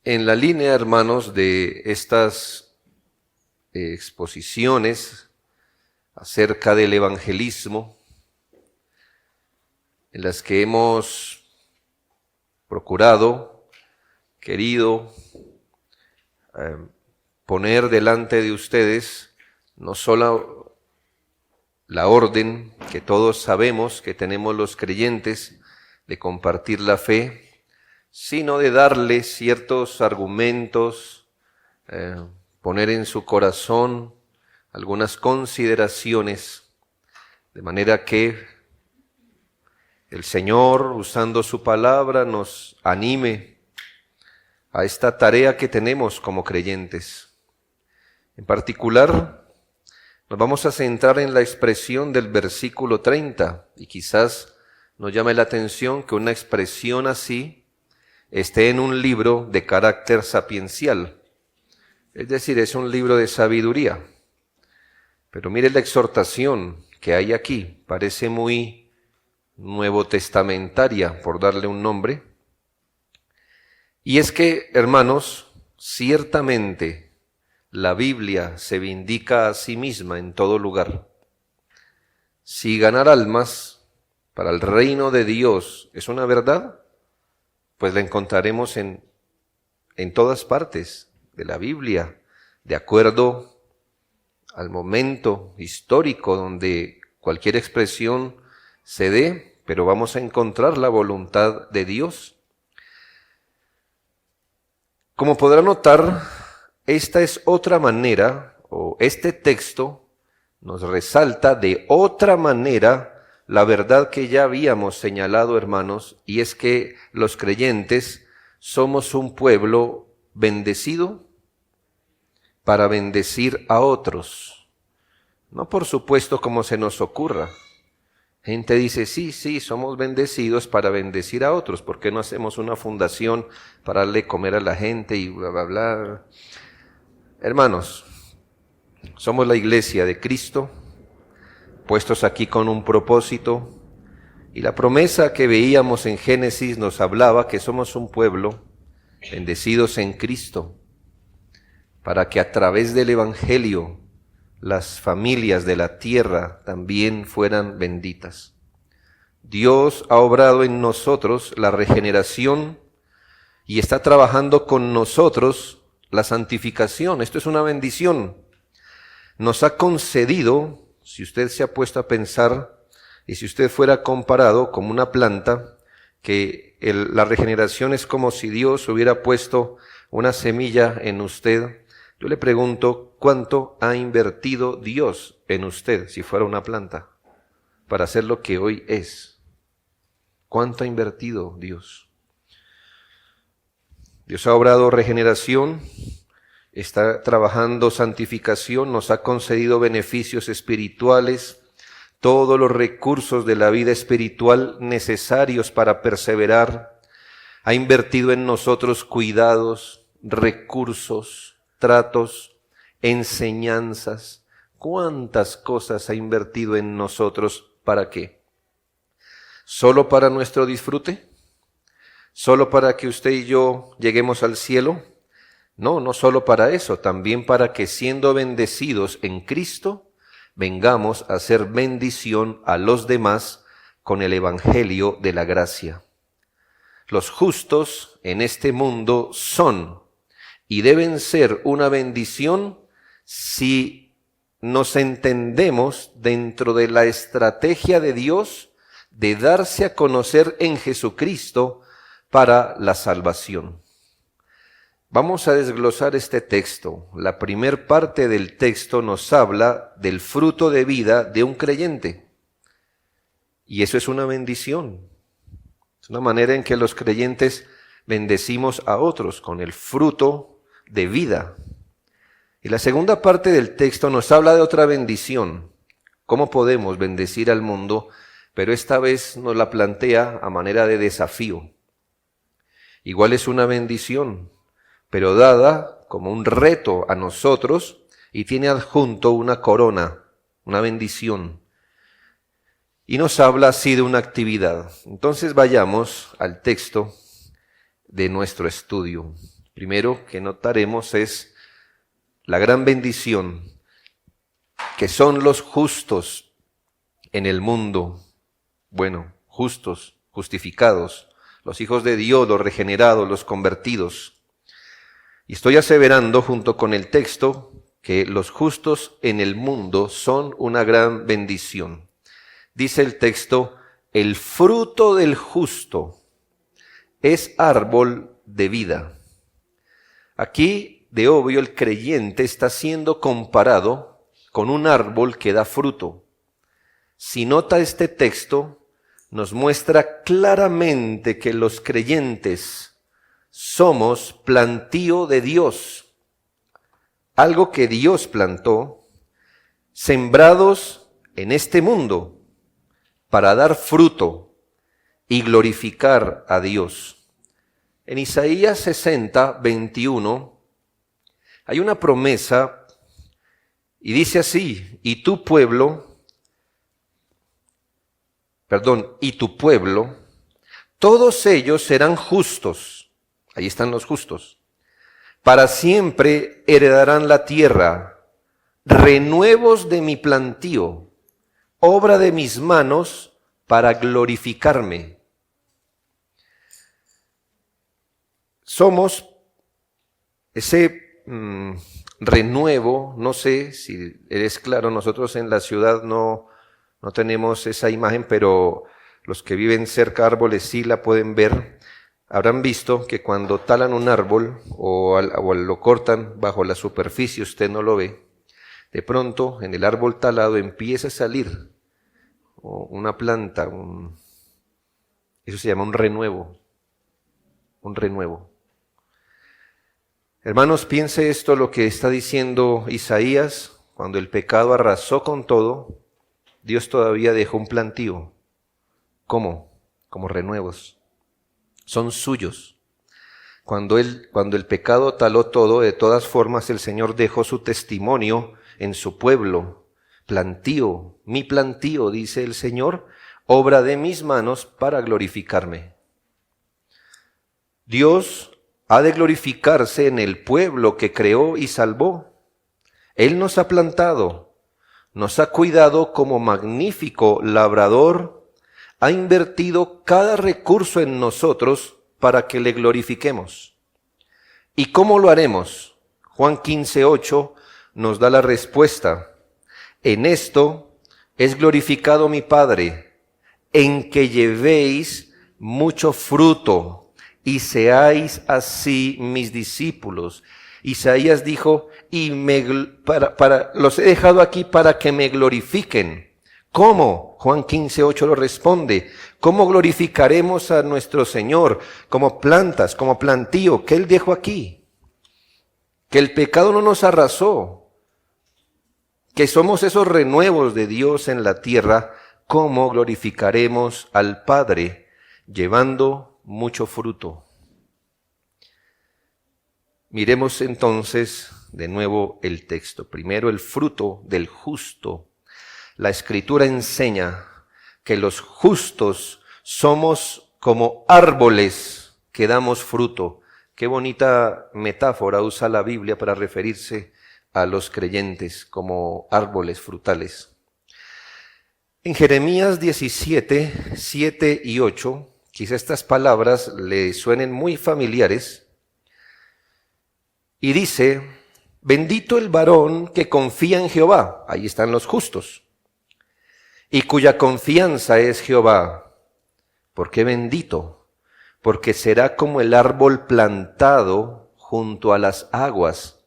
En la línea, hermanos, de estas exposiciones acerca del evangelismo, en las que hemos querido poner delante de ustedes no solo la orden que todos sabemos que tenemos los creyentes de compartir la fe, sino de darle ciertos argumentos, poner en su corazón algunas consideraciones, de manera que el Señor, usando su palabra, nos anime a esta tarea que tenemos como creyentes. En particular, nos vamos a centrar en la expresión del versículo 30, y quizás nos llame la atención que una expresión así esté en un libro de carácter sapiencial, es decir, es un libro de sabiduría. Pero mire la exhortación que hay aquí, parece muy nuevo testamentaria, por darle un nombre. Y es que, hermanos, ciertamente la Biblia se vindica a sí misma en todo lugar. Si ganar almas para el reino de Dios es una verdad, pues la encontraremos en todas partes de la Biblia, de acuerdo al momento histórico donde cualquier expresión se dé, pero vamos a encontrar la voluntad de Dios. Como podrá notar, esta es otra manera, o este texto nos resalta de otra manera la verdad que ya habíamos señalado, hermanos, y es que los creyentes somos un pueblo bendecido para bendecir a otros. No por supuesto como se nos ocurra. Gente dice, sí, somos bendecidos para bendecir a otros. ¿Por qué no hacemos una fundación para darle comer a la gente y bla, bla, bla? Hermanos, somos la iglesia de Cristo, puestos aquí con un propósito, y la promesa que veíamos en Génesis nos hablaba que somos un pueblo bendecidos en Cristo, para que a través del Evangelio las familias de la tierra también fueran benditas. Dios ha obrado en nosotros la regeneración y está trabajando con nosotros la santificación. Esto es una bendición. Nos ha concedido, si usted se ha puesto a pensar, y si usted fuera comparado como una planta, que la regeneración es como si Dios hubiera puesto una semilla en usted. Yo le pregunto, ¿cuánto ha invertido Dios en usted si fuera una planta para hacer lo que hoy es? ¿Cuánto ha invertido Dios? Dios ha obrado regeneración, está trabajando santificación, nos ha concedido beneficios espirituales, todos los recursos de la vida espiritual necesarios para perseverar, ha invertido en nosotros cuidados, recursos, tratos, enseñanzas. ¿Cuántas cosas ha invertido en nosotros? ¿Para qué? ¿Solo para nuestro disfrute? ¿Solo para que usted y yo lleguemos al cielo? No solo para eso, también para que siendo bendecidos en Cristo, vengamos a hacer bendición a los demás con el evangelio de la gracia. Los justos en este mundo son y deben ser una bendición si nos entendemos dentro de la estrategia de Dios de darse a conocer en Jesucristo para la salvación. Vamos a desglosar este texto. La primer parte del texto nos habla del fruto de vida de un creyente. Y eso es una bendición. Es una manera en que los creyentes bendecimos a otros con el fruto de vida. Y la segunda parte del texto nos habla de otra bendición. ¿Cómo podemos bendecir al mundo? Pero esta vez nos la plantea a manera de desafío. Igual es una bendición, pero dada como un reto a nosotros y tiene adjunto una corona, una bendición. Y nos habla así de una actividad. Entonces vayamos al texto de nuestro estudio. primero que notaremos es la gran bendición que son los justos en el mundo. Bueno, justos, justificados, los hijos de Dios, los regenerados, los convertidos. Y estoy aseverando junto con el texto que los justos en el mundo son una gran bendición. Dice el texto, el fruto del justo es árbol de vida. Aquí, de obvio, el creyente está siendo comparado con un árbol que da fruto. Si nota este texto, nos muestra claramente que los creyentes somos plantío de Dios, algo que Dios plantó, sembrados en este mundo para dar fruto y glorificar a Dios. En Isaías 60, 21, hay una promesa y dice así, y tu pueblo, todos ellos serán justos. Ahí están los justos. Para siempre heredarán la tierra, renuevos de mi plantío, obra de mis manos para glorificarme. Somos ese renuevo, no sé si eres claro, nosotros en la ciudad no tenemos esa imagen, pero los que viven cerca de árboles sí la pueden ver. Habrán visto que cuando talan un árbol o lo cortan bajo la superficie, usted no lo ve, de pronto en el árbol talado empieza a salir una planta, eso se llama un renuevo. Hermanos, piense esto lo que está diciendo Isaías, cuando el pecado arrasó con todo, Dios todavía dejó un plantío. ¿Cómo? Como renuevos. Son suyos. Cuando el pecado taló todo, de todas formas el Señor dejó su testimonio en su pueblo. Plantío, mi plantío, dice el Señor, obra de mis manos para glorificarme. Dios ha de glorificarse en el pueblo que creó y salvó. Él nos ha plantado, nos ha cuidado como magnífico labrador, ha invertido cada recurso en nosotros para que le glorifiquemos. ¿Y cómo lo haremos? Juan 15:8 nos da la respuesta. En esto es glorificado mi Padre, en que llevéis mucho fruto y seáis así mis discípulos. Isaías dijo, los he dejado aquí para que me glorifiquen. ¿Cómo? Juan 15:8 lo responde. ¿Cómo glorificaremos a nuestro Señor? Como plantas, como plantío que Él dejó aquí. Que el pecado no nos arrasó. Que somos esos renuevos de Dios en la tierra. ¿Cómo glorificaremos al Padre? Llevando mucho fruto. Miremos entonces de nuevo el texto. Primero, el fruto del justo. La Escritura enseña que los justos somos como árboles que damos fruto. Qué bonita metáfora usa la Biblia para referirse a los creyentes como árboles frutales. En Jeremías 17, 7 y 8, quizá estas palabras le suenen muy familiares, y dice, bendito el varón que confía en Jehová, ahí están los justos, y cuya confianza es Jehová. ¿Por qué bendito? Porque será como el árbol plantado junto a las aguas,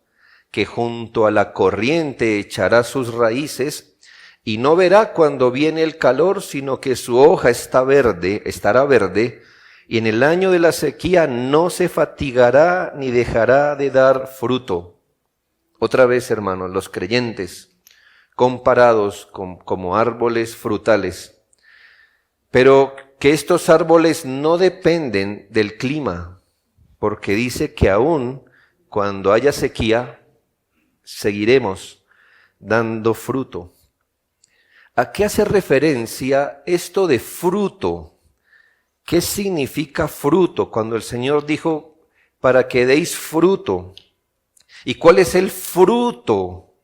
que junto a la corriente echará sus raíces, y no verá cuando viene el calor, sino que su hoja estará verde, y en el año de la sequía no se fatigará ni dejará de dar fruto. Otra vez, hermanos, los creyentes comparados como árboles frutales, pero que estos árboles no dependen del clima, porque dice que aún cuando haya sequía, seguiremos dando fruto. ¿A qué hace referencia esto de fruto? ¿Qué significa fruto? Cuando el Señor dijo, para que deis fruto. ¿Y cuál es el fruto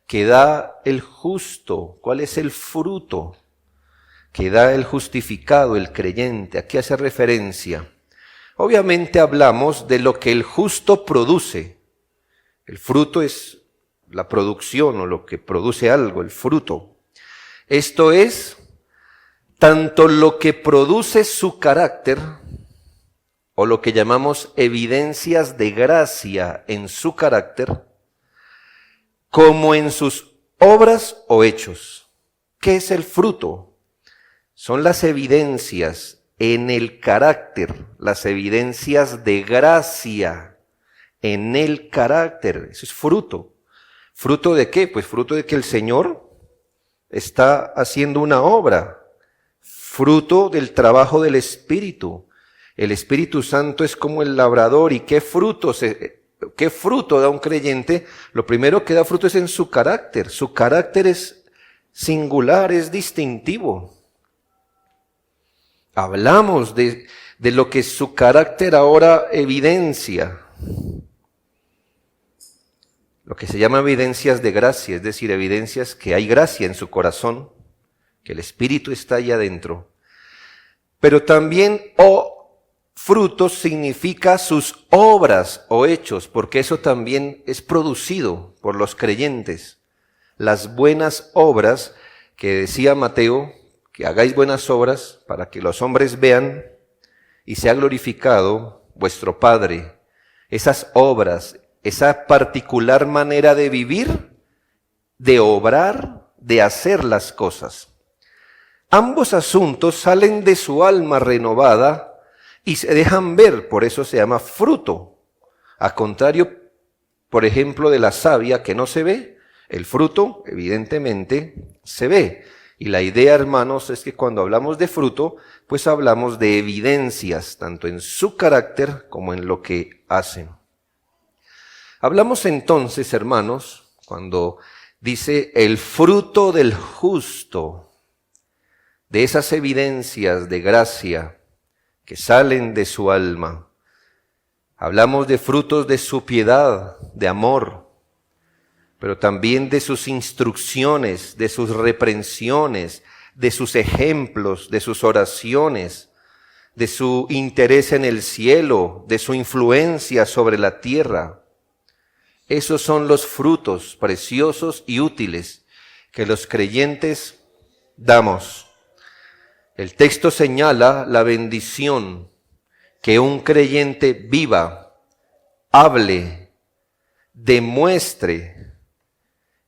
que da el justo? ¿Cuál es el fruto que da el justificado, el creyente? ¿A qué hace referencia? Obviamente hablamos de lo que el justo produce. El fruto es la producción o lo que produce algo, el fruto. Esto es tanto lo que produce su carácter, o lo que llamamos evidencias de gracia en su carácter, como en sus obras o hechos. ¿Qué es el fruto? Son las evidencias en el carácter, las evidencias de gracia en el carácter. Eso es fruto. ¿Fruto de qué? Pues fruto de que el Señor está haciendo una obra. Fruto del trabajo del Espíritu. El Espíritu Santo es como el labrador. ¿Y qué fruto da un creyente? Lo primero que da fruto es en su carácter. Su carácter es singular, es distintivo. Hablamos de lo que su carácter ahora evidencia. Lo que se llama evidencias de gracia, es decir, evidencias que hay gracia en su corazón, que el Espíritu está allá adentro. Pero también frutos significa sus obras o hechos, porque eso también es producido por los creyentes. Las buenas obras que decía Mateo, que hagáis buenas obras para que los hombres vean y sea glorificado vuestro Padre. Esas obras, esa particular manera de vivir, de obrar, de hacer las cosas. Ambos asuntos salen de su alma renovada y se dejan ver, por eso se llama fruto. A contrario, por ejemplo, de la savia que no se ve, el fruto evidentemente se ve. Y la idea, hermanos, es que cuando hablamos de fruto, pues hablamos de evidencias, tanto en su carácter como en lo que hacen. Hablamos entonces, hermanos, cuando dice el fruto del justo, de esas evidencias de gracia que salen de su alma. Hablamos de frutos de su piedad, de amor, pero también de sus instrucciones, de sus reprensiones, de sus ejemplos, de sus oraciones, de su interés en el cielo, de su influencia sobre la tierra. Esos son los frutos preciosos y útiles que los creyentes damos. El texto señala la bendición que un creyente viva, hable, demuestre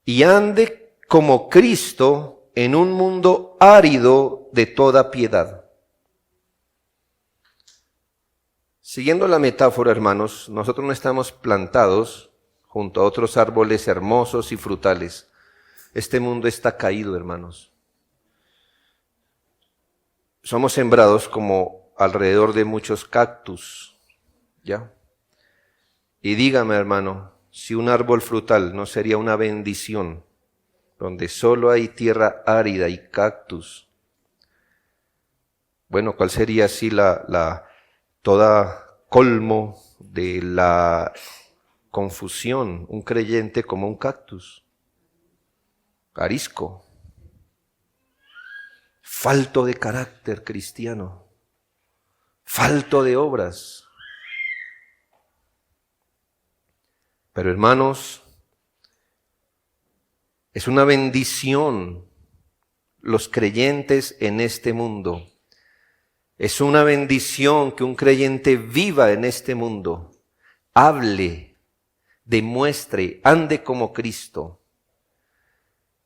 y ande como Cristo en un mundo árido de toda piedad. Siguiendo la metáfora, hermanos, nosotros no estamos plantados junto a otros árboles hermosos y frutales. Este mundo está caído, hermanos. Somos sembrados como alrededor de muchos cactus, ¿ya? Y dígame, hermano, si un árbol frutal no sería una bendición, donde solo hay tierra árida y cactus. Bueno, ¿cuál sería así toda colmo de la confusión? Un creyente como un cactus, arisco, falto de carácter cristiano, falto de obras. Pero hermanos, es una bendición los creyentes en este mundo. Es una bendición que un creyente viva en este mundo, hable, demuestre, ande como Cristo.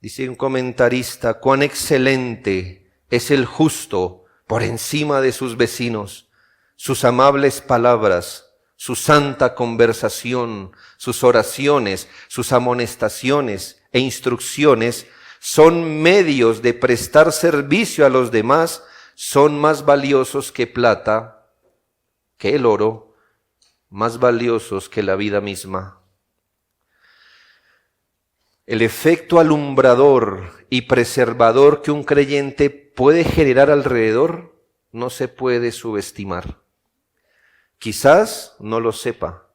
Dice un comentarista, cuán excelente es el justo por encima de sus vecinos, sus amables palabras, su santa conversación, sus oraciones, sus amonestaciones e instrucciones son medios de prestar servicio a los demás, son más valiosos que plata, que el oro, más valiosos que la vida misma. El efecto alumbrador y preservador que un creyente puede generar alrededor no se puede subestimar. Quizás no lo sepa,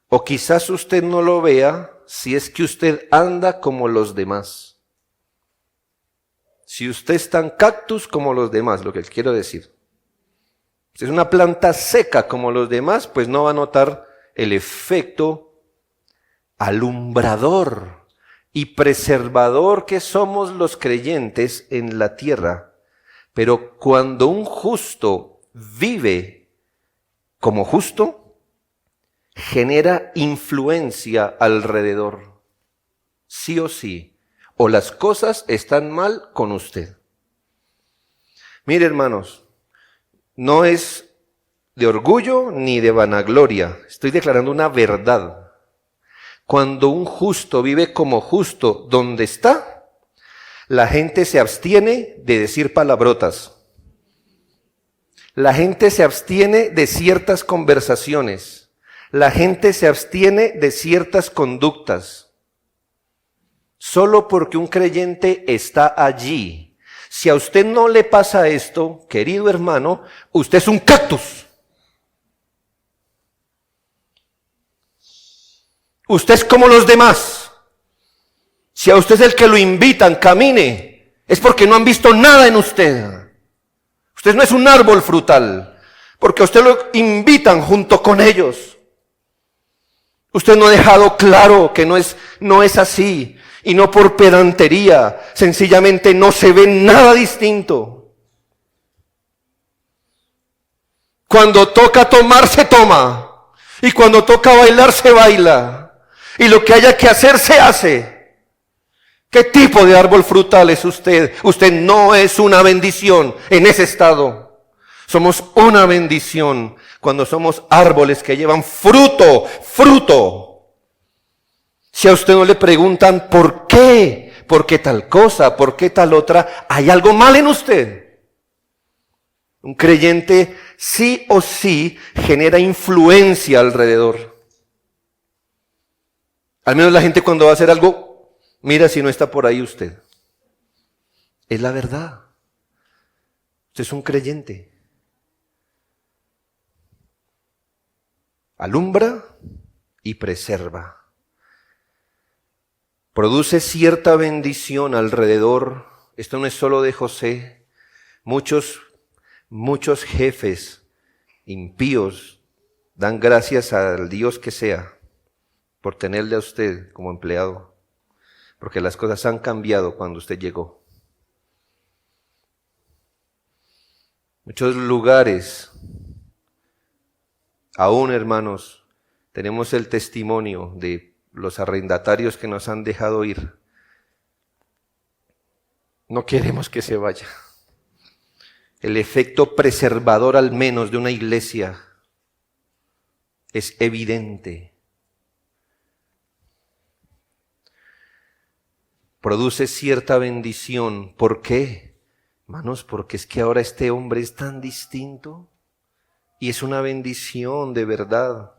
o quizás usted no lo vea si es que usted anda como los demás. Si usted es tan cactus como los demás, lo que quiero decir. Si es una planta seca como los demás, pues no va a notar el efecto alumbrador y preservador que somos los creyentes en la tierra. Pero cuando un justo vive como justo, genera influencia alrededor. Sí o sí. O las cosas están mal con usted. Mire, hermanos, no es de orgullo ni de vanagloria. Estoy declarando una verdad. Cuando un justo vive como justo donde está, la gente se abstiene de decir palabrotas. La gente se abstiene de ciertas conversaciones. La gente se abstiene de ciertas conductas. Solo porque un creyente está allí. Si a usted no le pasa esto, querido hermano, usted es un cactus. Usted es como los demás. Si a usted es el que lo invitan, camine, es porque no han visto nada en usted. Usted no es un árbol frutal, porque a usted lo invitan junto con ellos. Usted no ha dejado claro que no es así, y no por pedantería, sencillamente no se ve nada distinto. Cuando toca tomar, se toma, y cuando toca bailar, se baila, y lo que haya que hacer, se hace. ¿Qué tipo de árbol frutal es usted? Usted no es una bendición en ese estado. Somos una bendición cuando somos árboles que llevan fruto, fruto. Si a usted no le preguntan por qué tal cosa, por qué tal otra, hay algo mal en usted. Un creyente sí o sí genera influencia alrededor. Al menos la gente cuando va a hacer algo, mira si no está por ahí usted. Es la verdad. Usted es un creyente. Alumbra y preserva. Produce cierta bendición alrededor. Esto no es solo de José. Muchos jefes impíos dan gracias al Dios que sea por tenerle a usted como empleado. Porque las cosas han cambiado cuando usted llegó. Muchos lugares, aún hermanos, tenemos el testimonio de los arrendatarios que nos han dejado ir. No queremos que se vaya. El efecto preservador al menos de una iglesia es evidente. Produce cierta bendición. ¿Por qué? Hermanos, porque es que ahora este hombre es tan distinto y es una bendición de verdad.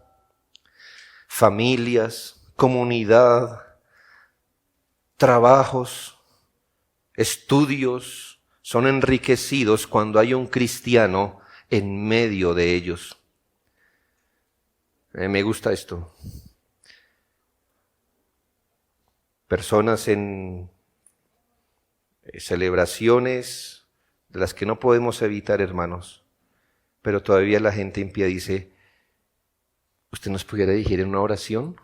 Familias, comunidad, trabajos, estudios son enriquecidos cuando hay un cristiano en medio de ellos. Me gusta esto. Personas en celebraciones de las que no podemos evitar, hermanos, pero todavía la gente en pie dice, ¿usted nos pudiera dirigir en una oración?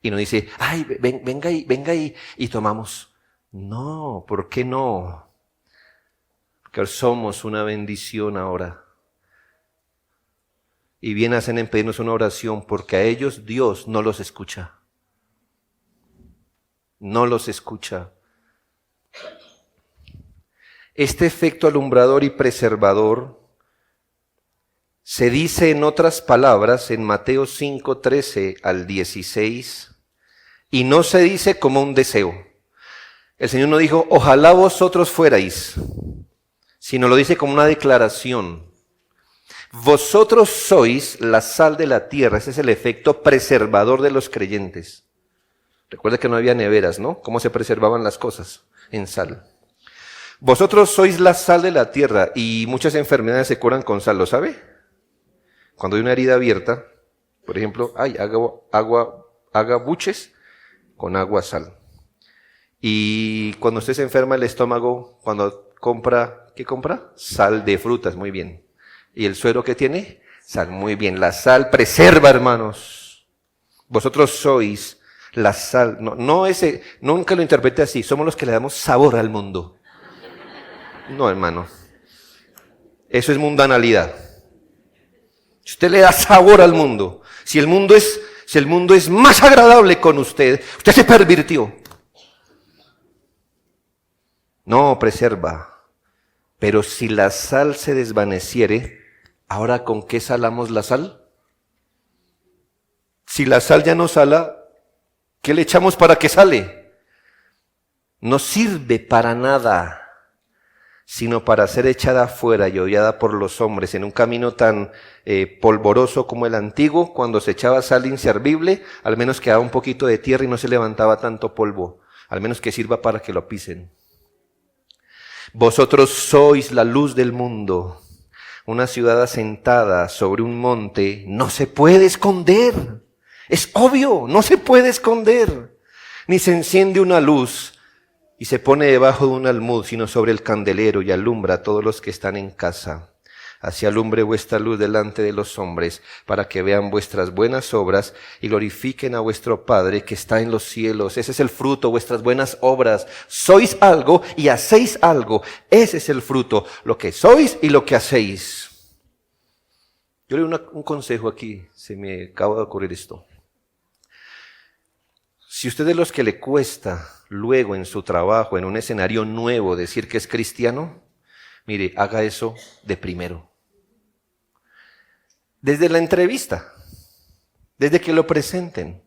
Y no dice, ay, venga y tomamos. No, ¿por qué no? Porque somos una bendición ahora. Y bien hacen en pedirnos una oración porque a ellos Dios no los escucha. No los escucha. Este efecto alumbrador y preservador se dice en otras palabras en Mateo 5:13 al 16 y no se dice como un deseo. El Señor no dijo, ojalá vosotros fuerais, sino lo dice como una declaración. Vosotros sois la sal de la tierra. Ese es el efecto preservador de los creyentes. Recuerda que no había neveras, ¿no? ¿Cómo se preservaban las cosas? En sal. Vosotros sois la sal de la tierra y muchas enfermedades se curan con sal, ¿lo sabe? Cuando hay una herida abierta, por ejemplo, haga buches con agua, sal. Y cuando usted se enferma el estómago, cuando compra, ¿qué compra? Sal de frutas, muy bien. ¿Y el suero que tiene? Sal, muy bien. La sal preserva, hermanos. Vosotros sois la sal. Nunca lo interprete así. Somos los que le damos sabor al mundo. No, hermano. Eso es mundanalidad. Usted le da sabor al mundo. Si el mundo es más agradable con usted se pervirtió. No, preserva. Pero si la sal se desvaneciere, ¿ahora con qué salamos la sal? Si la sal ya no sala, ¿qué le echamos para que sale? No sirve para nada, sino para ser echada afuera y hollada por los hombres en un camino tan polvoroso como el antiguo. Cuando se echaba sal inservible, al menos quedaba un poquito de tierra y no se levantaba tanto polvo, al menos que sirva para que lo pisen. Vosotros sois la luz del mundo. Una ciudad asentada sobre un monte no se puede esconder. Es obvio, no se puede esconder. Ni se enciende una luz y se pone debajo de un almud, sino sobre el candelero y alumbra a todos los que están en casa. Así alumbre vuestra luz delante de los hombres, para que vean vuestras buenas obras y glorifiquen a vuestro Padre que está en los cielos. Ese es el fruto, vuestras buenas obras. Sois algo y hacéis algo. Ese es el fruto, lo que sois y lo que hacéis. Yo le doy un consejo aquí, se me acaba de ocurrir esto. Si usted es de los que le cuesta luego en su trabajo, en un escenario nuevo, decir que es cristiano, mire, haga eso de primero. Desde la entrevista, desde que lo presenten,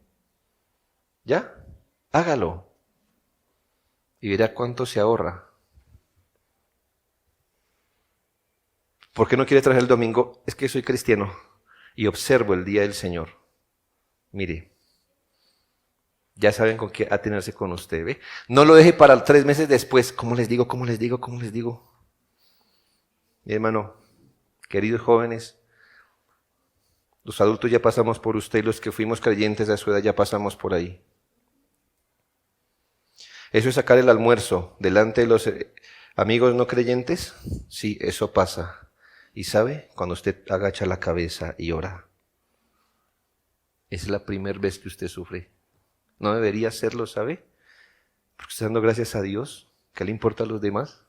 ¿ya? Hágalo. Y verá cuánto se ahorra. ¿Por qué no quiere traer el domingo? Es que soy cristiano y observo el día del Señor. Mire, ya saben con qué atenerse con usted, ¿ve? No lo deje para 3 meses después. ¿Cómo les digo? ¿Cómo les digo? ¿Cómo les digo? Mi hermano, queridos jóvenes, los adultos ya pasamos por usted y los que fuimos creyentes a su edad ya pasamos por ahí. ¿Eso es sacar el almuerzo delante de los amigos no creyentes? Sí, eso pasa. ¿Y sabe? Cuando usted agacha la cabeza y ora. Es la primera vez que usted sufre. No debería hacerlo, ¿sabe? Porque está dando gracias a Dios. ¿Qué le importa a los demás?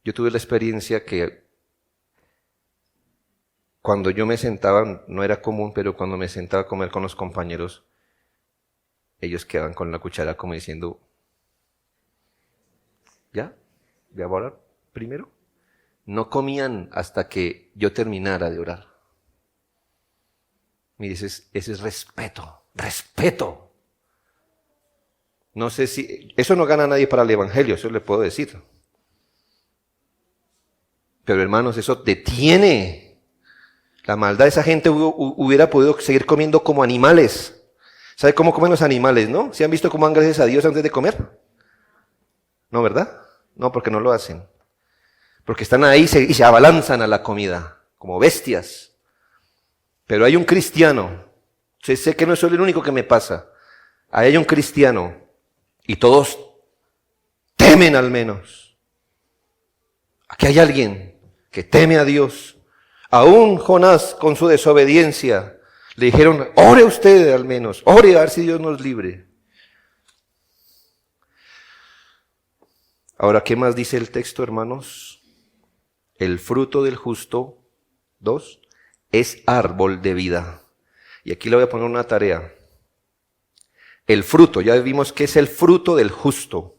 Yo tuve la experiencia que cuando yo me sentaba, no era común, pero cuando me sentaba a comer con los compañeros, ellos quedaban con la cuchara como diciendo, ¿ya? ¿Voy a orar primero? No comían hasta que yo terminara de orar. Mire, ese es respeto, respeto. No sé si, eso no gana a nadie para el evangelio, eso le puedo decir. Pero hermanos, eso detiene la maldad. Esa gente hubiera podido seguir comiendo como animales. ¿Sabe cómo comen los animales, no? ¿Se han visto cómo dan gracias a Dios antes de comer? No, ¿verdad? No, porque no lo hacen. Porque están ahí y se abalanzan a la comida, como bestias. Pero hay un cristiano, sé que no soy el único que me pasa, ahí hay un cristiano, y todos temen al menos. Aquí hay alguien que teme a Dios. Aún Jonás, con su desobediencia, le dijeron, ore usted al menos, ore a ver si Dios nos libre. Ahora, ¿qué más dice el texto, hermanos? El fruto del justo, 2, es árbol de vida. Y aquí le voy a poner una tarea. El fruto, ya vimos que es el fruto del justo.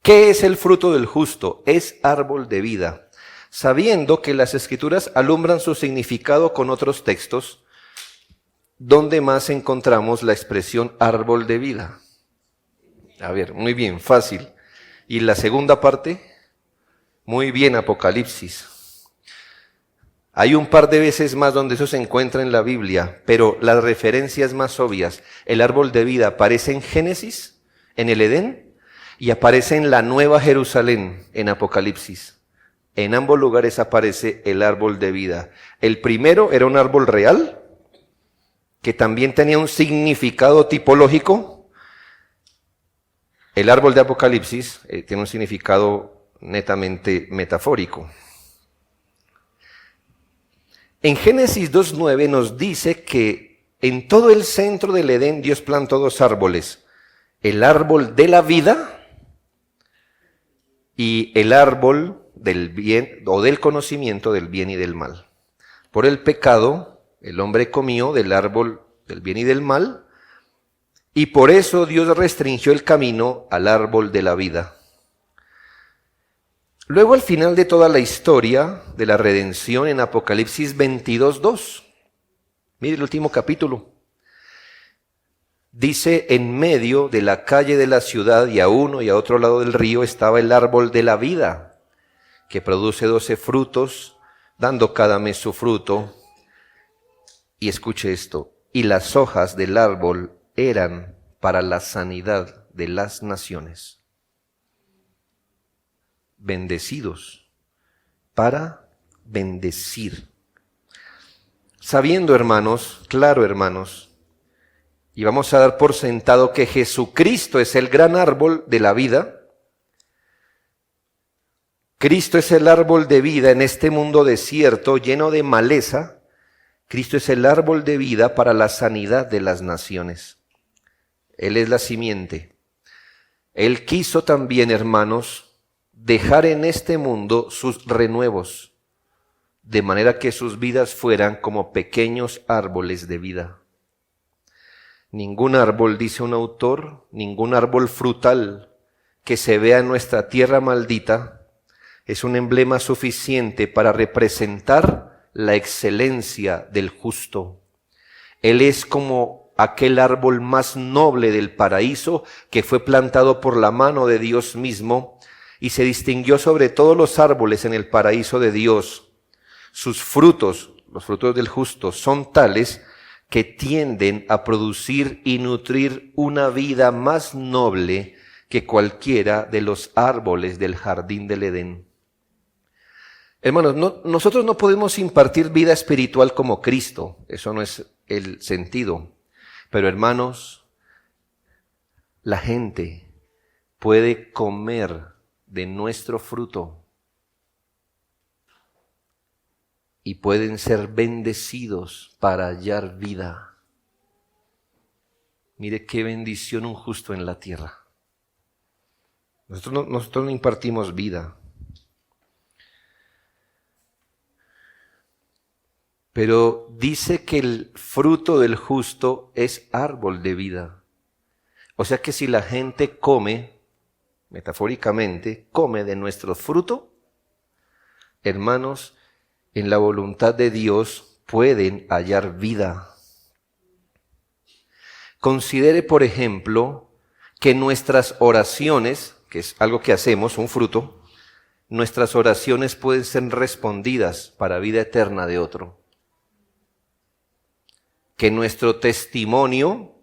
¿Qué es el fruto del justo? Es árbol de vida. Sabiendo que las Escrituras alumbran su significado con otros textos, ¿dónde más encontramos la expresión árbol de vida? A ver, muy bien, fácil. ¿Y la segunda parte? Muy bien, Apocalipsis. Hay un par de veces más donde eso se encuentra en la Biblia, pero las referencias más obvias, el árbol de vida aparece en Génesis, en el Edén y aparece en la Nueva Jerusalén en Apocalipsis. En ambos lugares aparece el árbol de vida. El primero era un árbol real que también tenía un significado tipológico. El árbol de Apocalipsis tiene un significado netamente metafórico. En Génesis 2:9 nos dice que en todo el centro del Edén Dios plantó dos árboles, el árbol de la vida y el árbol del bien o del conocimiento del bien y del mal. Por el pecado, el hombre comió del árbol del bien y del mal, y por eso Dios restringió el camino al árbol de la vida. Luego, al final de toda la historia de la redención, en Apocalipsis 22:2, mire el último capítulo, dice: en medio de la calle de la ciudad y a uno y a otro lado del río estaba el árbol de la vida, que produce 12 frutos, dando cada mes su fruto. Y escuche esto: y las hojas del árbol eran para la sanidad de las naciones. Bendecidos, para bendecir. Sabiendo, hermanos, claro, hermanos, y vamos a dar por sentado que Jesucristo es el gran árbol de la vida. Cristo es el árbol de vida en este mundo desierto, lleno de maleza. Cristo es el árbol de vida para la sanidad de las naciones. Él es la simiente. Él quiso también, hermanos, dejar en este mundo sus renuevos, de manera que sus vidas fueran como pequeños árboles de vida. Ningún árbol, dice un autor, ningún árbol frutal que se vea en nuestra tierra maldita es un emblema suficiente para representar la excelencia del justo. Él es como aquel árbol más noble del paraíso que fue plantado por la mano de Dios mismo y se distinguió sobre todos los árboles en el paraíso de Dios. Sus frutos, los frutos del justo, son tales que tienden a producir y nutrir una vida más noble que cualquiera de los árboles del jardín del Edén. Hermanos, nosotros no podemos impartir vida espiritual como Cristo, eso no es el sentido. Pero hermanos, la gente puede comer de nuestro fruto y pueden ser bendecidos para hallar vida. Mire qué bendición un justo en la tierra. Nosotros no impartimos vida. Pero dice que el fruto del justo es árbol de vida. O sea que si la gente come, metafóricamente, come de nuestro fruto, hermanos, en la voluntad de Dios pueden hallar vida. Considere, por ejemplo, que nuestras oraciones, que es algo que hacemos, un fruto, nuestras oraciones pueden ser respondidas para vida eterna de otro. Que nuestro testimonio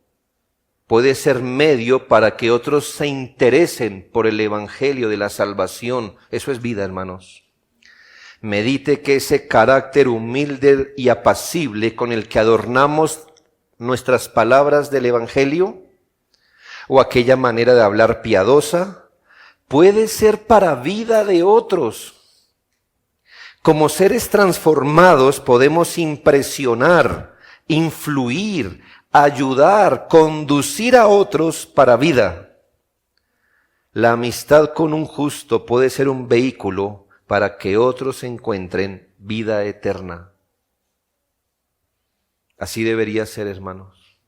puede ser medio para que otros se interesen por el evangelio de la salvación. Eso es vida, hermanos. Medite que ese carácter humilde y apacible con el que adornamos nuestras palabras del evangelio, o aquella manera de hablar piadosa, puede ser para vida de otros. Como seres transformados podemos impresionar, influir, ayudar, conducir a otros para vida. La amistad con un justo puede ser un vehículo para que otros encuentren vida eterna. Así debería ser, hermanos.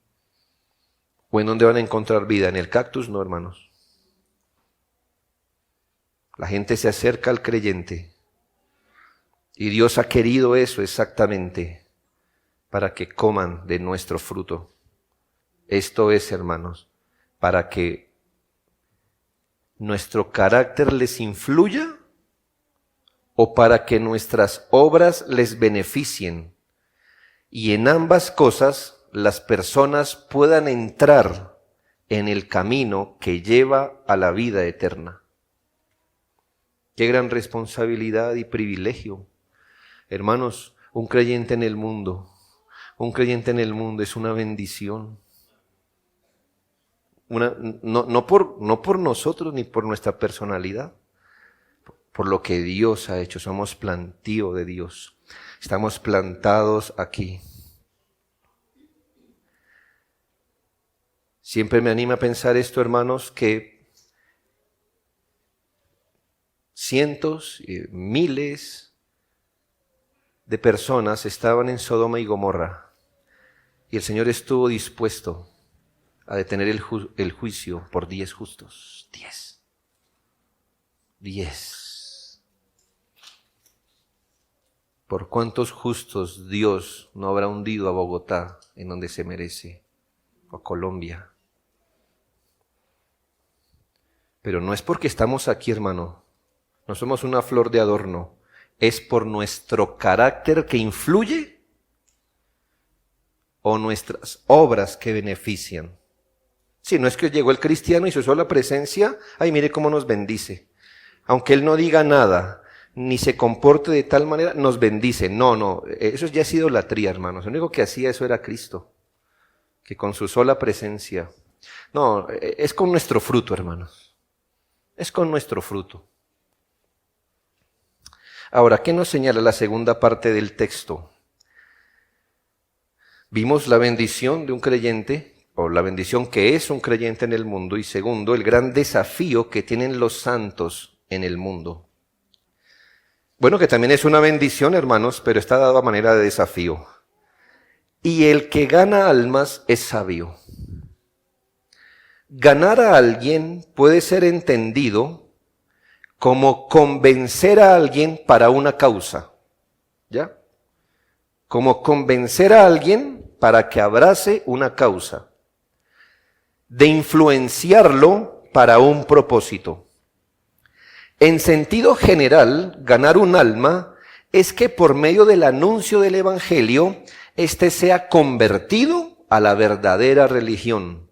¿O en dónde van a encontrar vida? ¿En el cactus? No, hermanos. La gente se acerca al creyente y Dios ha querido eso exactamente, para que coman de nuestro fruto. Esto es, hermanos, para que nuestro carácter les influya o para que nuestras obras les beneficien. Y en ambas cosas las personas puedan entrar en el camino que lleva a la vida eterna. Qué gran responsabilidad y privilegio. Hermanos, un creyente en el mundo es una bendición. No por nosotros ni por nuestra personalidad, por lo que Dios ha hecho. Somos plantío de Dios. Estamos plantados aquí. Siempre me anima a pensar esto, hermanos, que cientos, miles de personas estaban en Sodoma y Gomorra y el Señor estuvo dispuesto a detener el juicio por 10 justos. 10. ¿Por cuántos justos Dios no habrá hundido a Bogotá en donde se merece? O a Colombia. Pero no es porque estamos aquí, hermano. No somos una flor de adorno. Es por nuestro carácter que influye o nuestras obras que benefician. Si no es que llegó el cristiano y su sola presencia, ay, mire cómo nos bendice. Aunque él no diga nada, ni se comporte de tal manera, nos bendice. No, eso ya es idolatría, hermanos. Lo único que hacía eso era Cristo, que con su sola presencia. No, es con nuestro fruto, hermanos. Es con nuestro fruto. Ahora, ¿qué nos señala la segunda parte del texto? Vimos la bendición de un creyente, o la bendición que es un creyente en el mundo, y segundo, el gran desafío que tienen los santos en el mundo. Bueno, que también es una bendición, hermanos, pero está dado a manera de desafío. Y el que gana almas es sabio. Ganar a alguien puede ser entendido como convencer a alguien para una causa, ¿ya? Como convencer a alguien para que abrace una causa, de influenciarlo para un propósito. En sentido general, ganar un alma es que por medio del anuncio del Evangelio, éste sea convertido a la verdadera religión.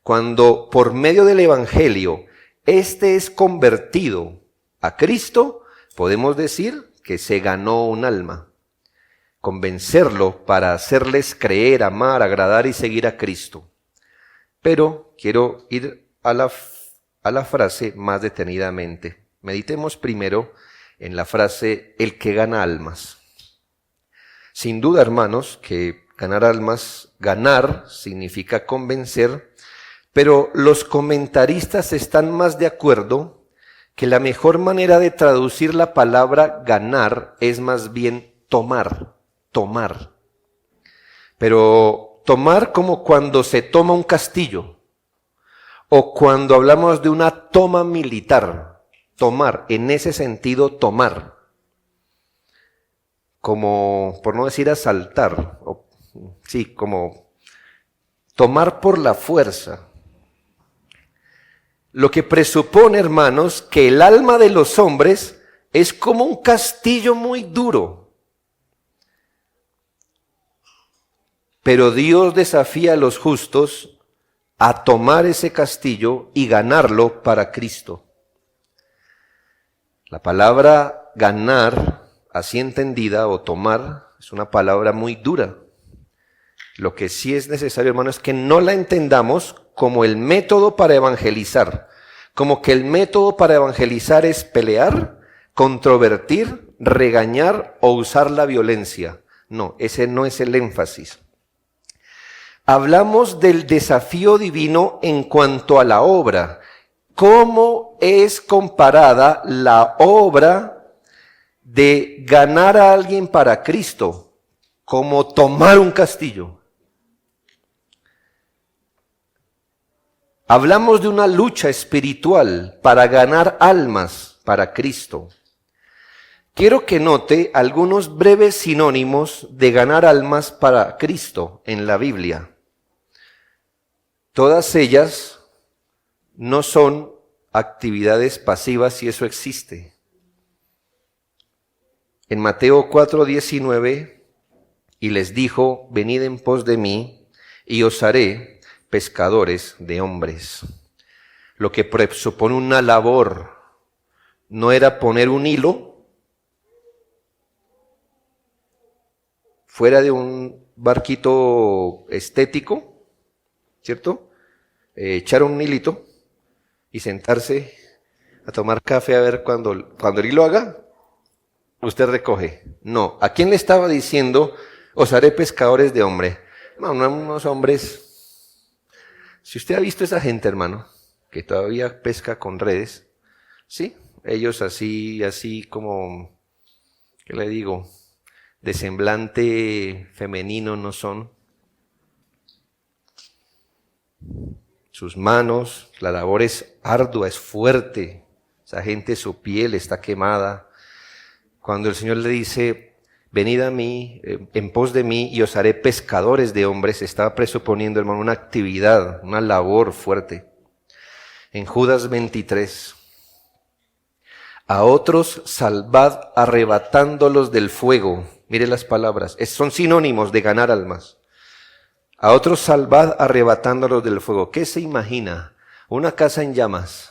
Cuando por medio del Evangelio, éste es convertido a Cristo, podemos decir que se ganó un alma. Convencerlo para hacerles creer, amar, agradar y seguir a Cristo. Pero quiero ir a la frase más detenidamente. Meditemos primero en la frase, el que gana almas. Sin duda, hermanos, que ganar almas, ganar significa convencer, pero los comentaristas están más de acuerdo que la mejor manera de traducir la palabra ganar es más bien tomar. Pero tomar como cuando se toma un castillo o cuando hablamos de una toma militar. Tomar, en ese sentido tomar. Como, por no decir asaltar, como tomar por la fuerza. Lo que presupone, hermanos, que el alma de los hombres es como un castillo muy duro. Pero Dios desafía a los justos a tomar ese castillo y ganarlo para Cristo. La palabra ganar, así entendida, o tomar, es una palabra muy dura. Lo que sí es necesario, hermano, es que no la entendamos como el método para evangelizar. Como que el método para evangelizar es pelear, controvertir, regañar o usar la violencia. No, ese no es el énfasis. Hablamos del desafío divino en cuanto a la obra. ¿Cómo es comparada la obra de ganar a alguien para Cristo? Como tomar un castillo. Hablamos de una lucha espiritual para ganar almas para Cristo. Quiero que note algunos breves sinónimos de ganar almas para Cristo en la Biblia. Todas ellas no son actividades pasivas si eso existe. En Mateo 4:19, y les dijo, venid en pos de mí, y os haré pescadores de hombres. Lo que presupone una labor no era poner un hilo fuera de un barquito estético, ¿cierto? Echar un hilito y sentarse a tomar café a ver cuando el hilo haga, usted recoge. No, ¿a quién le estaba diciendo, os haré pescadores de hombre? No, unos hombres. Si usted ha visto esa gente, hermano, que todavía pesca con redes, ¿sí? Ellos así como, ¿qué le digo? De semblante femenino no son. Sus manos, la labor es ardua, es fuerte. Esa gente, su piel está quemada. Cuando el Señor le dice, venid a mí, en pos de mí, y os haré pescadores de hombres, estaba presuponiendo, hermano, una actividad, una labor fuerte. En Judas 23, a otros salvad arrebatándolos del fuego. Mire las palabras, son sinónimos de ganar almas. A otros salvad arrebatándolos del fuego. ¿Qué se imagina? Una casa en llamas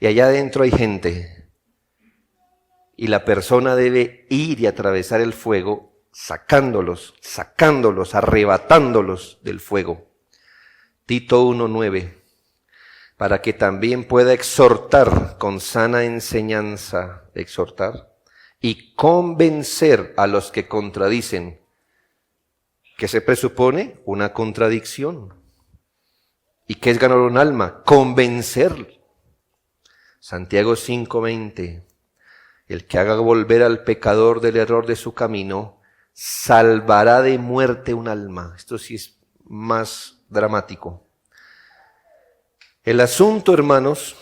y allá adentro hay gente y la persona debe ir y atravesar el fuego sacándolos, arrebatándolos del fuego. Tito 1:9, para que también pueda exhortar con sana enseñanza, exhortar y convencer a los que contradicen. ¿Qué se presupone? Una contradicción. ¿Y qué es ganar un alma? Convencer. Santiago 5:20, el que haga volver al pecador del error de su camino, salvará de muerte un alma. Esto sí es más dramático. El asunto, hermanos,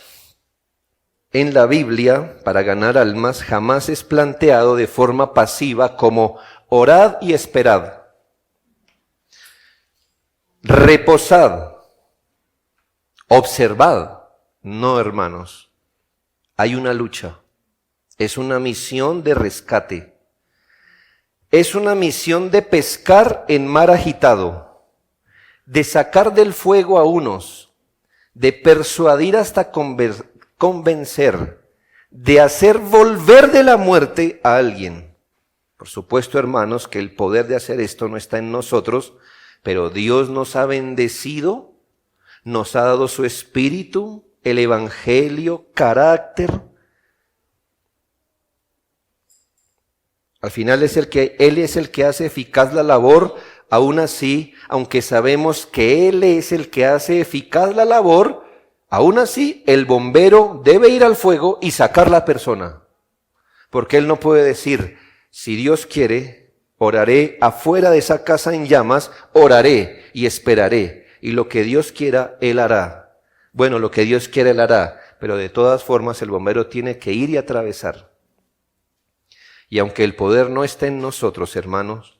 en la Biblia, para ganar almas, jamás es planteado de forma pasiva como orad y esperad. Reposad, observad. No, hermanos, hay una lucha, es una misión de rescate, es una misión de pescar en mar agitado, de sacar del fuego a unos, de persuadir hasta convencer, de hacer volver de la muerte a alguien. Por supuesto, hermanos, que el poder de hacer esto no está en nosotros, pero Dios nos ha bendecido, nos ha dado su espíritu, el evangelio, carácter. Al final Él es el que hace eficaz la labor, aún así, aunque sabemos que Él es el que hace eficaz la labor, aún así el bombero debe ir al fuego y sacar la persona. Porque Él no puede decir, si Dios quiere, oraré afuera de esa casa en llamas, oraré y esperaré. Y lo que Dios quiera, Él hará. Bueno, lo que Dios quiera, Él hará. Pero de todas formas, el bombero tiene que ir y atravesar. Y aunque el poder no esté en nosotros, hermanos,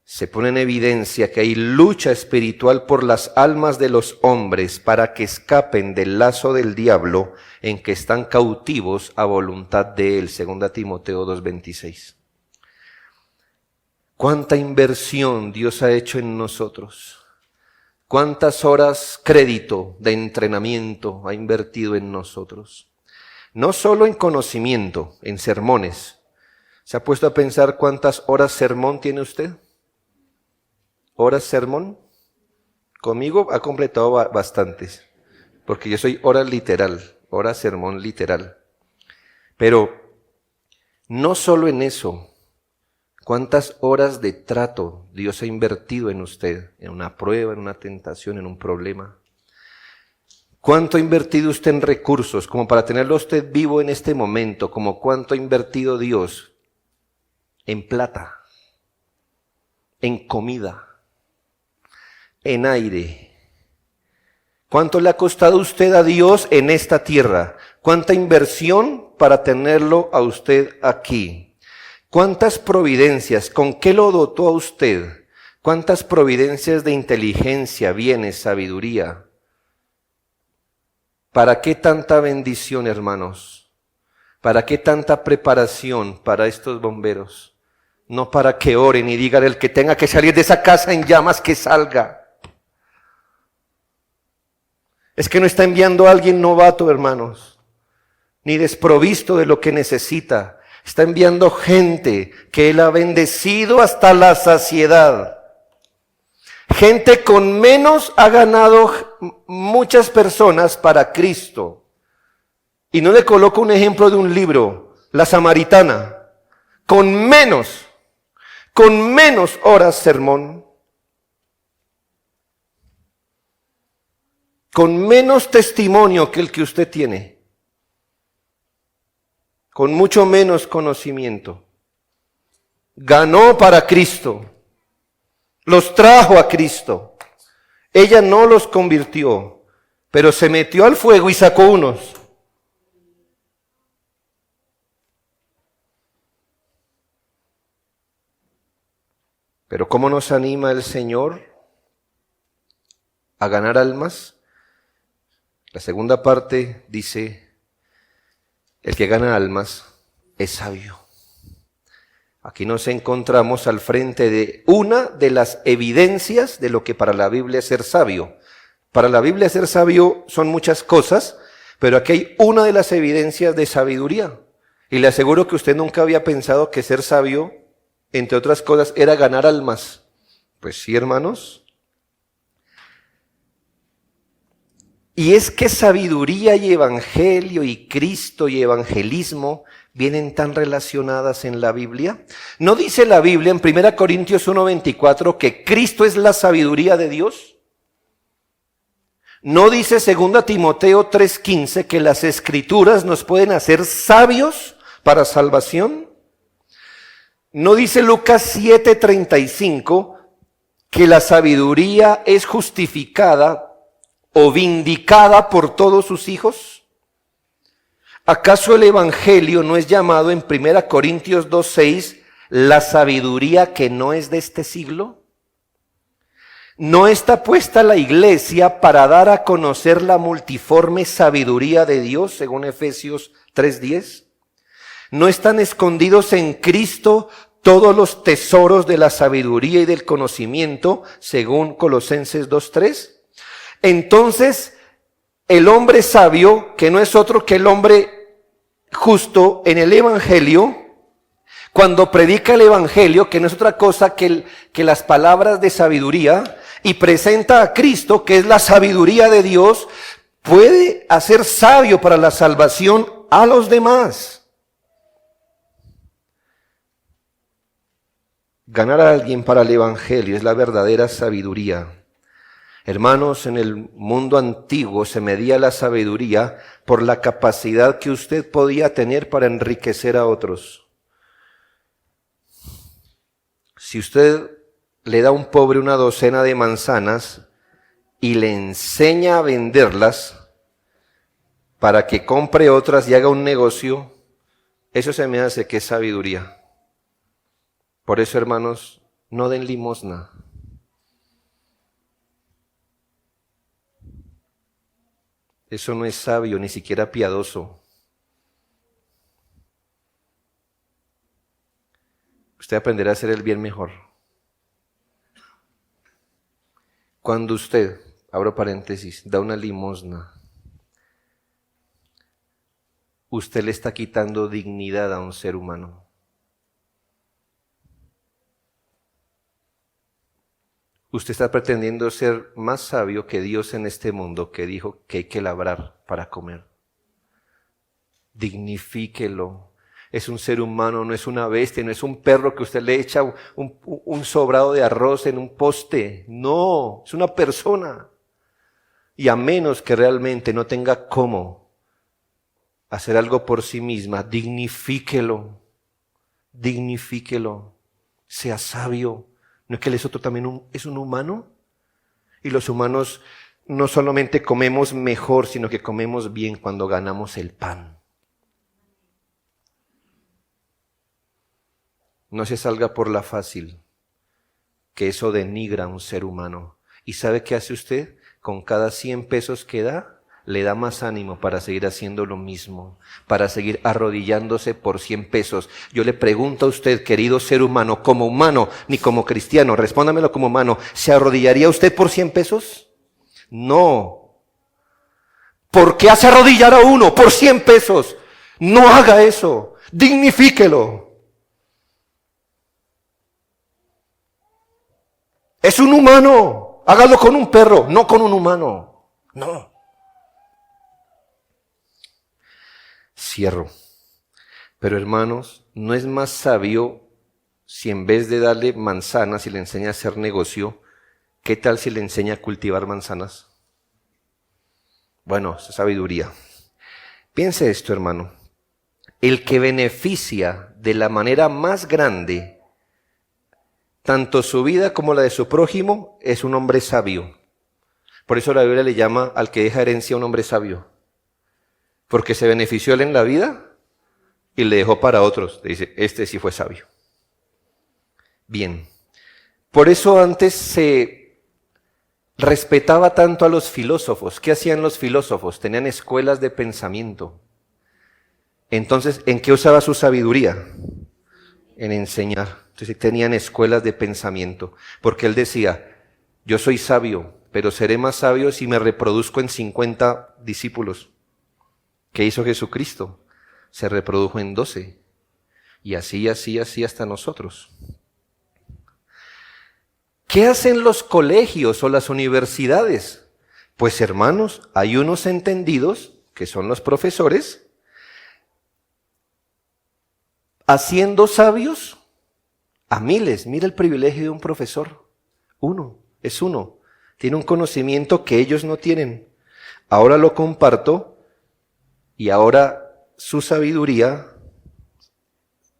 se pone en evidencia que hay lucha espiritual por las almas de los hombres para que escapen del lazo del diablo en que están cautivos a voluntad de Él. 2 Timoteo 2:26. ¿Cuánta inversión Dios ha hecho en nosotros? ¿Cuántas horas crédito de entrenamiento ha invertido en nosotros? No solo en conocimiento, en sermones. ¿Se ha puesto a pensar cuántas horas sermón tiene usted? ¿Horas sermón? Conmigo ha completado bastantes, porque yo soy hora literal, hora sermón literal. Pero no solo en eso. ¿Cuántas horas de trato Dios ha invertido en usted? En una prueba, en una tentación, en un problema. ¿Cuánto ha invertido usted en recursos como para tenerlo usted vivo en este momento? Como cuánto ha invertido Dios en plata, en comida, en aire. ¿Cuánto le ha costado usted a Dios en esta tierra? ¿Cuánta inversión para tenerlo a usted aquí? ¿Cuántas providencias? ¿Con qué lo dotó a usted? ¿Cuántas providencias de inteligencia, bienes, sabiduría? ¿Para qué tanta bendición, hermanos? ¿Para qué tanta preparación para estos bomberos? No para que oren y digan el que tenga que salir de esa casa en llamas que salga. Es que no está enviando a alguien novato, hermanos, ni desprovisto de lo que necesita. Está enviando gente que Él ha bendecido hasta la saciedad. Gente con menos ha ganado muchas personas para Cristo. Y no le coloco un ejemplo de un libro, la Samaritana, con menos horas sermón, con menos testimonio que el que usted tiene, con mucho menos conocimiento, ganó para Cristo, los trajo a Cristo. Ella no los convirtió, pero se metió al fuego y sacó unos. Pero ¿cómo nos anima el Señor a ganar almas? La segunda parte dice, el que gana almas es sabio. Aquí nos encontramos al frente de una de las evidencias de lo que para la Biblia es ser sabio. Para la Biblia ser sabio son muchas cosas, pero aquí hay una de las evidencias de sabiduría. Y le aseguro que usted nunca había pensado que ser sabio, entre otras cosas, era ganar almas. Pues sí, hermanos. Y es que sabiduría y evangelio y Cristo y evangelismo vienen tan relacionadas en la Biblia. ¿No dice la Biblia en 1 Corintios 1:24 que Cristo es la sabiduría de Dios? ¿No dice 2 Timoteo 3:15 que las Escrituras nos pueden hacer sabios para salvación? ¿No dice Lucas 7:35 que la sabiduría es justificada o vindicada por todos sus hijos? ¿Acaso el Evangelio no es llamado en 1 Corintios 2:6 la sabiduría que no es de este siglo? ¿No está puesta la iglesia para dar a conocer la multiforme sabiduría de Dios, según Efesios 3:10? ¿No están escondidos en Cristo todos los tesoros de la sabiduría y del conocimiento, según Colosenses 2:3? Entonces, el hombre sabio, que no es otro que el hombre justo en el Evangelio, cuando predica el Evangelio, que no es otra cosa que las palabras de sabiduría, y presenta a Cristo, que es la sabiduría de Dios, puede hacer sabio para la salvación a los demás. Ganar a alguien para el Evangelio es la verdadera sabiduría. Hermanos, en el mundo antiguo se medía la sabiduría por la capacidad que usted podía tener para enriquecer a otros. Si usted le da a un pobre una docena de manzanas y le enseña a venderlas para que compre otras y haga un negocio, eso se me hace que es sabiduría. Por eso, hermanos, no den limosna. Eso no es sabio, ni siquiera piadoso. Usted aprenderá a hacer el bien mejor. Cuando usted, abro paréntesis, da una limosna, usted le está quitando dignidad a un ser humano. Usted está pretendiendo ser más sabio que Dios en este mundo, que dijo que hay que labrar para comer. Dignifíquelo. Es un ser humano, no es una bestia, no es un perro que usted le echa un sobrado de arroz en un poste. No, es una persona. Y a menos que realmente no tenga cómo hacer algo por sí misma, dignifíquelo. Dignifíquelo. Sea sabio. ¿No es que el Lesoto también es un humano? Y los humanos no solamente comemos mejor, sino que comemos bien cuando ganamos el pan. No se salga por la fácil, que eso denigra a un ser humano. ¿Y sabe qué hace usted? Con cada 100 pesos que da, le da más ánimo para seguir haciendo lo mismo, para seguir arrodillándose por 100 pesos. Yo le pregunto a usted, querido ser humano, como humano, ni como cristiano, respóndamelo como humano, ¿se arrodillaría usted por 100 pesos? No. ¿Por qué hace arrodillar a uno por 100 pesos? No haga eso. Dignifíquelo. Es un humano. Hágalo con un perro, no con un humano. No. Cierro. Pero hermanos, ¿no es más sabio si en vez de darle manzanas y le enseña a hacer negocio, qué tal si le enseña a cultivar manzanas? Bueno, esa sabiduría. Piense esto, hermano. El que beneficia de la manera más grande tanto su vida como la de su prójimo es un hombre sabio. Por eso la Biblia le llama al que deja herencia un hombre sabio. Porque se benefició él en la vida y le dejó para otros. Le dice, este sí fue sabio. Bien. Por eso antes se respetaba tanto a los filósofos. ¿Qué hacían los filósofos? Tenían escuelas de pensamiento. Entonces, ¿en qué usaba su sabiduría? En enseñar. Entonces tenían escuelas de pensamiento. Porque él decía, yo soy sabio, pero seré más sabio si me reproduzco en 50 discípulos. ¿Qué hizo Jesucristo? Se reprodujo en 12. Y así hasta nosotros. ¿Qué hacen los colegios o las universidades? Pues hermanos, hay unos entendidos, que son los profesores, haciendo sabios a miles. Mira el privilegio de un profesor. Uno. Tiene un conocimiento que ellos no tienen. Ahora lo comparto y ahora su sabiduría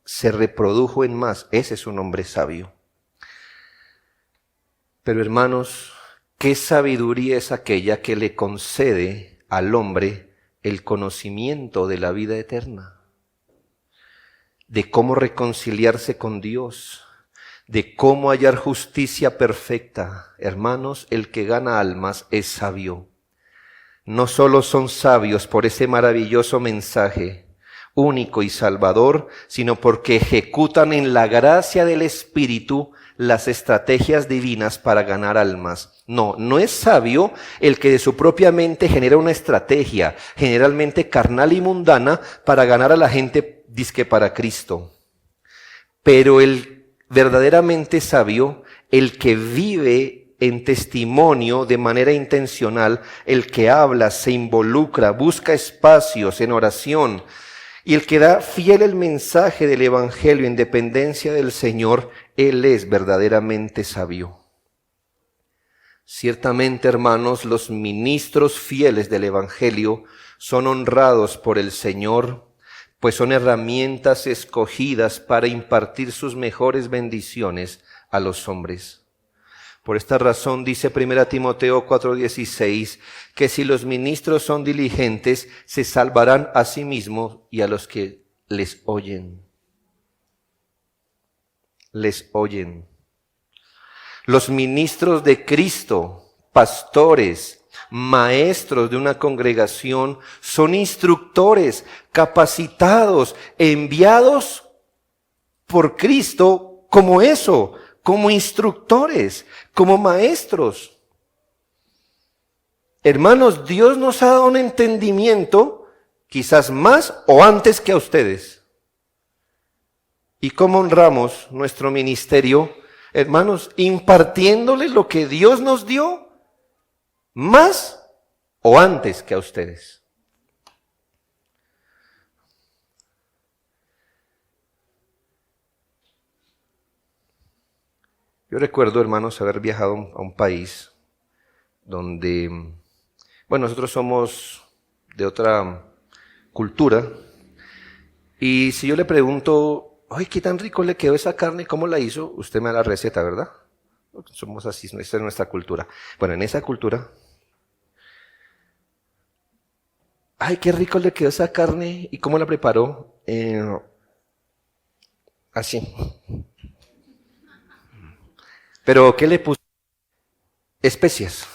se reprodujo en más. Ese es un hombre sabio. Pero hermanos, ¿qué sabiduría es aquella que le concede al hombre el conocimiento de la vida eterna? De cómo reconciliarse con Dios, de cómo hallar justicia perfecta. Hermanos, el que gana almas es sabio. No solo son sabios por ese maravilloso mensaje único y salvador, sino porque ejecutan en la gracia del Espíritu las estrategias divinas para ganar almas. No es sabio el que de su propia mente genera una estrategia, generalmente carnal y mundana, para ganar a la gente dizque para Cristo. Pero el verdaderamente sabio, el que vive en testimonio de manera intencional, el que habla, se involucra, busca espacios en oración, y el que da fiel el mensaje del Evangelio en dependencia del Señor, él es verdaderamente sabio. Ciertamente, hermanos, los ministros fieles del Evangelio son honrados por el Señor, pues son herramientas escogidas para impartir sus mejores bendiciones a los hombres. Por esta razón dice 1 Timoteo 4:16, que si los ministros son diligentes, se salvarán a sí mismos y a los que les oyen. Les oyen. Los ministros de Cristo, pastores, maestros de una congregación, son instructores, capacitados, enviados por Cristo como eso, como instructores, como maestros. Hermanos, Dios nos ha dado un entendimiento, quizás más o antes que a ustedes. ¿Y cómo honramos nuestro ministerio? Hermanos, impartiéndoles lo que Dios nos dio, más o antes que a ustedes. Yo recuerdo, hermanos, haber viajado a un país donde, bueno, nosotros somos de otra cultura, y si yo le pregunto, ay, qué tan rico le quedó esa carne, ¿cómo la hizo? Usted me da la receta, ¿verdad? Somos así, esta es nuestra cultura. Bueno, en esa cultura, ay, qué rico le quedó esa carne, ¿y cómo la preparó? Así. Pero, ¿qué le puso? Especias.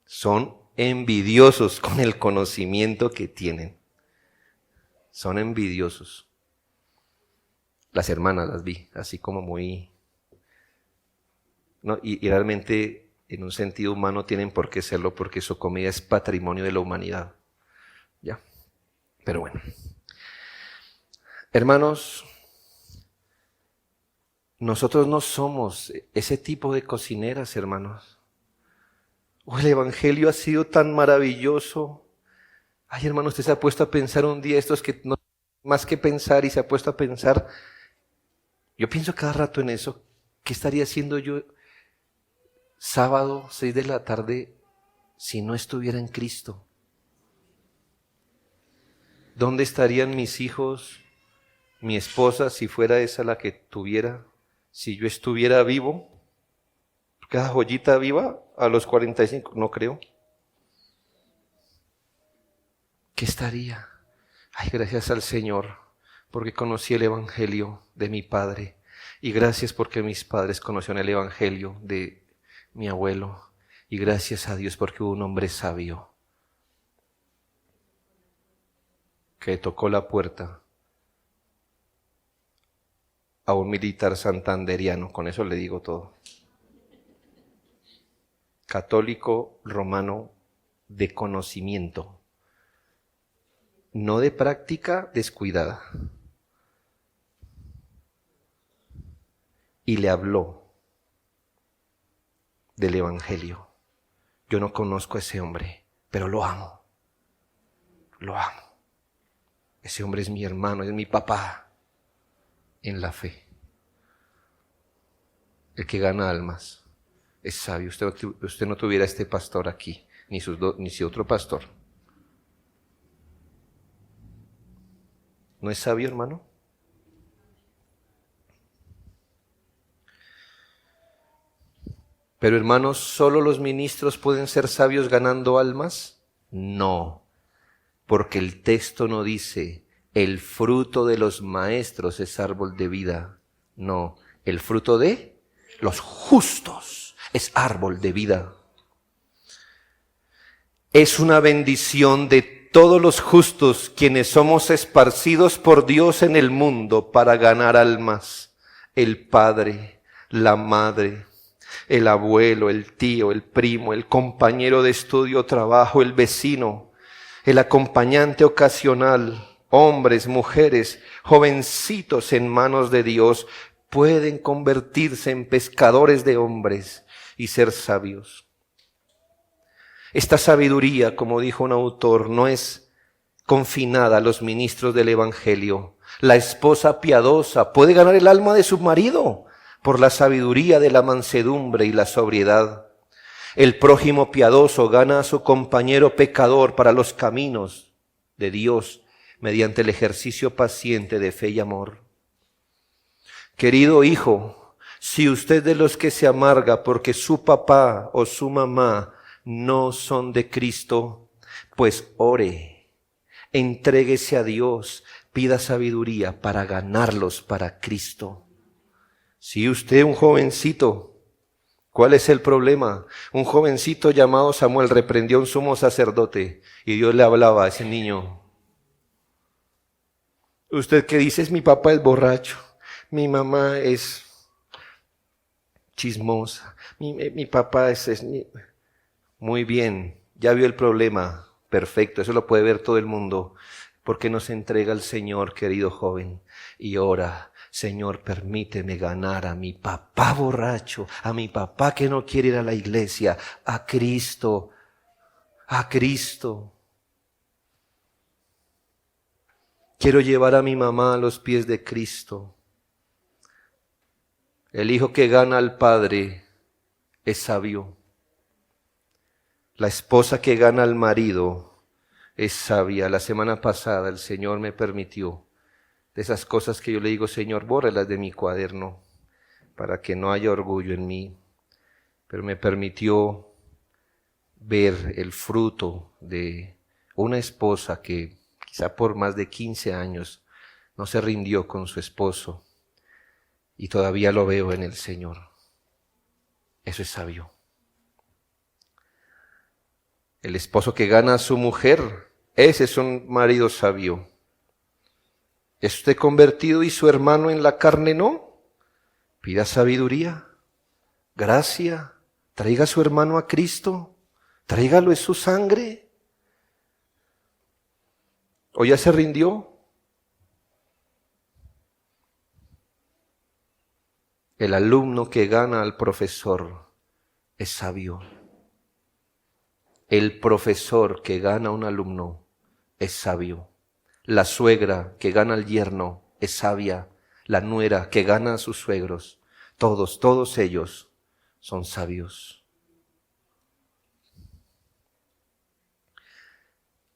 Son envidiosos con el conocimiento que tienen. Son envidiosos. Las hermanas las vi, así como muy... ¿no? Y realmente en un sentido humano tienen por qué serlo, porque su comida es patrimonio de la humanidad. ¿Ya? Pero bueno. Hermanos, nosotros no somos ese tipo de cocineras, hermanos. El Evangelio ha sido tan maravilloso. Ay, hermano, usted se ha puesto a pensar un día estos que no más que pensar y se ha puesto a pensar. Yo pienso cada rato en eso. ¿Qué estaría haciendo yo sábado, 6 de la tarde, si no estuviera en Cristo? ¿Dónde estarían mis hijos, mi esposa, si fuera esa la que tuviera? Si yo estuviera vivo, cada joyita viva a los 45, no creo. ¿Qué estaría? Ay, gracias al Señor, porque conocí el Evangelio de mi padre. Y gracias porque mis padres conocieron el Evangelio de mi abuelo. Y gracias a Dios porque hubo un hombre sabio que tocó la puerta a un militar santanderiano. Con eso le digo todo. Católico romano de conocimiento, no de práctica descuidada. Y le habló del Evangelio. Yo no conozco a ese hombre, pero lo amo. Lo amo. Ese hombre es mi hermano, es mi papá en la fe. El que gana almas es sabio. Usted no tuviera este pastor aquí, ni si otro pastor. ¿No es sabio, hermano? Pero hermanos, ¿solo los ministros pueden ser sabios ganando almas? No, porque el texto no dice, el fruto de los maestros es árbol de vida. No, el fruto de los justos es árbol de vida. Es una bendición de todos los justos quienes somos esparcidos por Dios en el mundo para ganar almas. El padre, la madre, el abuelo, el tío, el primo, el compañero de estudio o trabajo, el vecino, el acompañante ocasional, hombres, mujeres, jovencitos en manos de Dios, pueden convertirse en pescadores de hombres y ser sabios. Esta sabiduría, como dijo un autor, no es confinada a los ministros del Evangelio. La esposa piadosa puede ganar el alma de su marido por la sabiduría de la mansedumbre y la sobriedad. El prójimo piadoso gana a su compañero pecador para los caminos de Dios mediante el ejercicio paciente de fe y amor. Querido hijo, si usted es de los que se amarga porque su papá o su mamá no son de Cristo, pues ore, entréguese a Dios, pida sabiduría para ganarlos para Cristo. Si usted, un jovencito, ¿cuál es el problema? Un jovencito llamado Samuel reprendió a un sumo sacerdote y Dios le hablaba a ese niño. Usted que dice, mi papá es borracho, mi mamá es chismosa, mi papá es... Muy bien, ya vio el problema, perfecto, eso lo puede ver todo el mundo. ¿Por qué no se entrega al Señor, querido joven, y ora? Señor, permíteme ganar a mi papá borracho, a mi papá que no quiere ir a la iglesia, a Cristo, a Cristo. Quiero llevar a mi mamá a los pies de Cristo. El hijo que gana al Padre es sabio. La esposa que gana al marido es sabia. La semana pasada el Señor me permitió de esas cosas que yo le digo, Señor, bórralas de mi cuaderno para que no haya orgullo en mí. Pero me permitió ver el fruto de una esposa que quizá por más de 15 años no se rindió con su esposo y todavía lo veo en el Señor. Eso es sabio. El esposo que gana a su mujer, ese es un marido sabio. ¿Es usted convertido y su hermano en la carne no? Pida sabiduría, gracia, Traiga a su hermano a Cristo, tráigalo, es su sangre. ¿O ya se rindió? El alumno que gana al profesor es sabio. El profesor que gana a un alumno es sabio. La suegra que gana al yerno es sabia. La nuera que gana a sus suegros, todos ellos son sabios.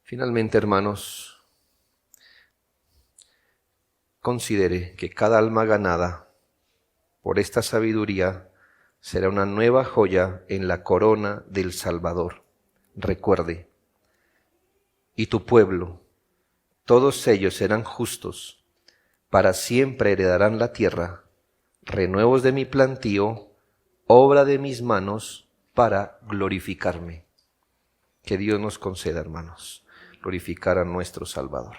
Finalmente, hermanos, considere que cada alma ganada por esta sabiduría será una nueva joya en la corona del Salvador. Recuerde, y tu pueblo, todos ellos serán justos, para siempre heredarán la tierra, renuevos de mi plantío, obra de mis manos, para glorificarme. Que Dios nos conceda, hermanos, glorificar a nuestro Salvador.